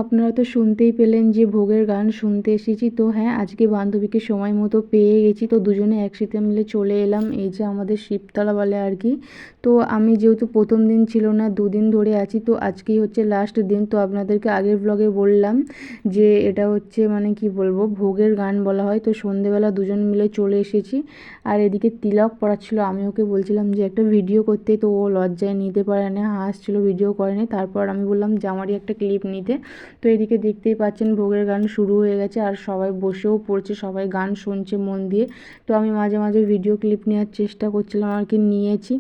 আপনারা তো শুনতেই পেলেন যে ভোগের গান শুনতে এসেছি। তো হ্যাঁ, আজকে বান্ধবীকে সময় মতো পেয়ে গেছি, তো দুজনে একসাথে মিলে চলে এলাম এই যে আমাদের শিবতলা বলে আর কি। তো আমি যেহেতু প্রথম দিন ছিল না, দুদিন ধরে আছি, তো আজকেই হচ্ছে লাস্ট দিন। তো আপনাদেরকে আগের ব্লগে বললাম যে এটা হচ্ছে মানে কি বলবো, ভোগের গান বলা হয়। তো সন্ধেবেলা দুজন মিলে চলে এসেছি। আর এদিকে তিলক পড়াচ্ছিল, আমি ওকে বলছিলাম যে একটা ভিডিও করতে, তো ও লজ্জায় নিতে পারে না, হাসছিল, ভিডিও করেনি। তারপর আমি বললাম যে আমারই একটা ক্লিপ নিতে। তো এদিকে দেখতেই পাচ্ছেন ভোগের গান শুরু হয়ে গেছে, আর সবাই বসেও পড়ছে, সবাই গান শুনছে মন দিয়ে। তো আমি মাঝে মাঝে ভিডিও ক্লিপ নেওয়ার চেষ্টা করছিলাম আর কি, নিয়েছি।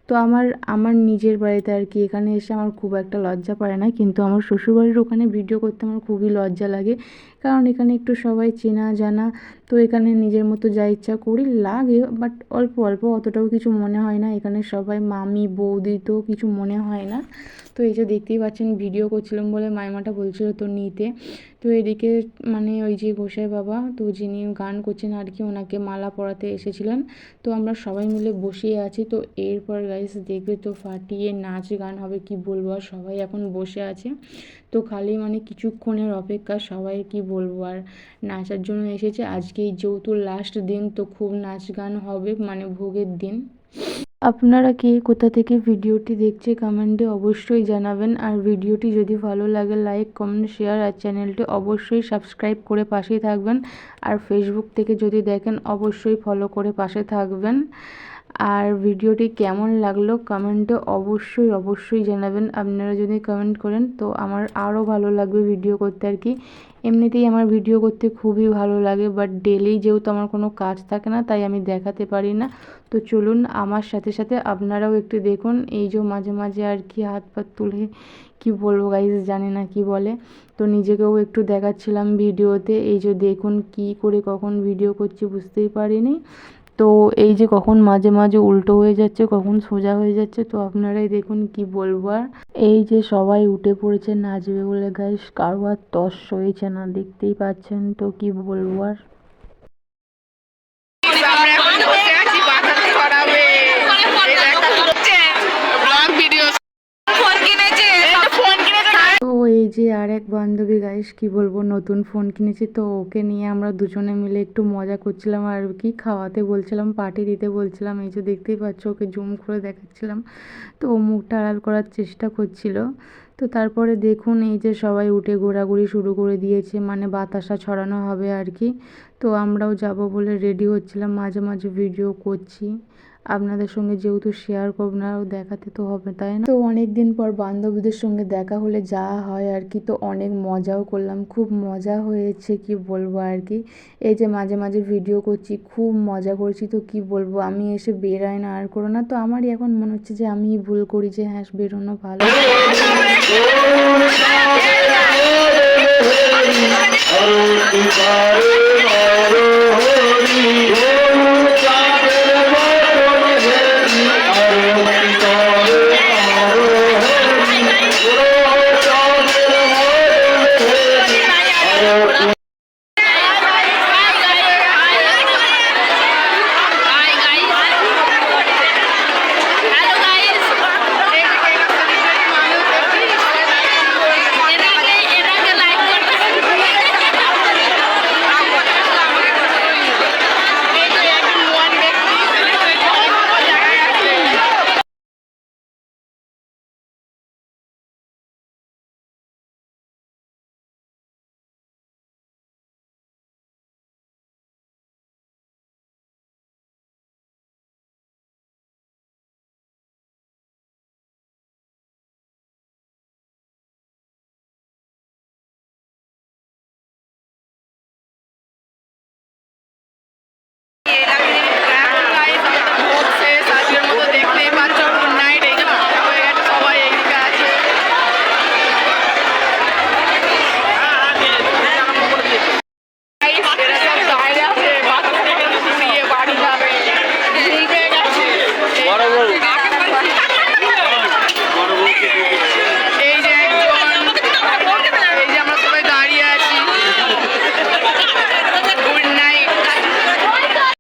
তো আমার আমার নিজের বাড়িতে আর কি, এখানে এসে আমার খুব একটা লজ্জা পায় না, কিন্তু আমার শ্বশুরবাড়ির ওখানে ভিডিও করতে আমার খুবই লজ্জা লাগে, কারণ এখানে একটু সবাই চেনা জানা। তো এখানে নিজের মতো যা ইচ্ছা করি লাগে, বাট অল্প অল্প, অতটাও কিছু মনে হয় না। এখানে সবাই মামি বৌদি, তো কিছু মনে হয় না। তো এই যে দেখতেই পাচ্ছেন ভিডিও করছিলাম বলে মাইমাটা বলছিল তো নিতে। তো এদিকে মানে ওই যে গোসাই বাবা, তো যিনি গান করছেন আর কি, ওনাকে মালা পরাতে এসেছিলেন। তো আমরা সবাই মিলে বসিয়ে আছি। তো এরপর গাইস দেখবে তো ফাটিয়ে নাচ গান হবে, কি বলবো, আর সবাই এখন বসে আছে। তো খালি মানে কিছুক্ষণের অপেক্ষা, সবাই কি বলবো আর, নাচার জন্য এসেছে। আজকেই যেহেতু লাস্ট দিন, তো খুব নাচ গান হবে, মানে ভোগের দিন। আপনারা কে কোথা থেকে ভিডিওটি দেখছে কমেন্টে অবশ্যই জানাবেন। আর ভিডিওটি যদি ভালো লাগে লাইক কমেন্ট শেয়ার, আর চ্যানেলটি অবশ্যই সাবস্ক্রাইব করে পাশেই থাকবেন। আর ফেসবুক থেকে যদি দেখেন অবশ্যই ফলো করে পাশে থাকবেন। আর ভিডিওটি কেমন লাগলো কমেন্টে অবশ্যই অবশ্যই জানাবেন। আপনারা যদি কমেন্ট করেন তো আমার আরও ভালো লাগবে ভিডিও করতে আর কি। এমনিতেই আমার ভিডিও করতে খুবই ভালো লাগে, বাট ডেলি যেহেতু আমার কোনো কাজ থাকে না, তাই আমি দেখাতে পারি না। তো চলুন আমার সাথে সাথে আপনারাও একটু দেখুন। এই যে মাঝে মাঝে আর কি হাত পা তুলে, কি বলবো গাইজ, জানি না কি বলে। তো নিজেকেও একটু দেখাচ্ছিলাম ভিডিওতে। এই যে দেখুন কি করে কখন ভিডিও করছি বুঝতেই পারিনি। তো এই যে কখন মাঝে মাঝে উল্টো হয়ে যাচ্ছে, কখন সোজা হয়ে যাচ্ছে, তো আপনারাই দেখুন কি বলবো আর। এই যে সবাই উঠে পড়েছে নাচবে বলে গাইস, কারো আর তস সইছে না, দেখতেই পাচ্ছেন। তো কি বলবো আর। তো এই যে আর এক বান্ধবী গাইস, কি বলবো, নতুন ফোন কিনেছি, তো ওকে নিয়ে আমরা দুজনে মিলে একটু মজা করছিলাম আর কি, খাওয়াতে বলছিলাম, পার্টি দিতে বলছিলাম। এই যে দেখতেই পাচ্ছ, ওকে জুম করে দেখাচ্ছিলাম। তো ও মুখটা আড়াল করার চেষ্টা করছিল। তো তারপরে দেখুন এই যে সবাই উঠে ঘোরাঘুরি শুরু করে দিয়েছে, মানে বাতাসা ছড়ানো হবে আর কি। তো আমরাও যাব বলে রেডি হচ্ছিলাম, মাঝে মাঝে ভিডিও করছি আপনাদের সঙ্গে, যেহেতু শেয়ার করব না, দেখাতে তো হবে তাই না। তো অনেক দিন পর বান্ধবীদের সঙ্গে দেখা হলে যা হয় আর কি, তো অনেক মজাও করলাম, খুব মজা হয়েছে কি বলবো আর কি। এই যে মাঝে মাঝে ভিডিও করছি, খুব মজা করছি। তো কি বলবো, আমি এসে বেরাই না আর করো না, তো আমারই এখন মনে হচ্ছে যে আমি ভুল করি, যে হ্যাঁ বেরোনো ভালো।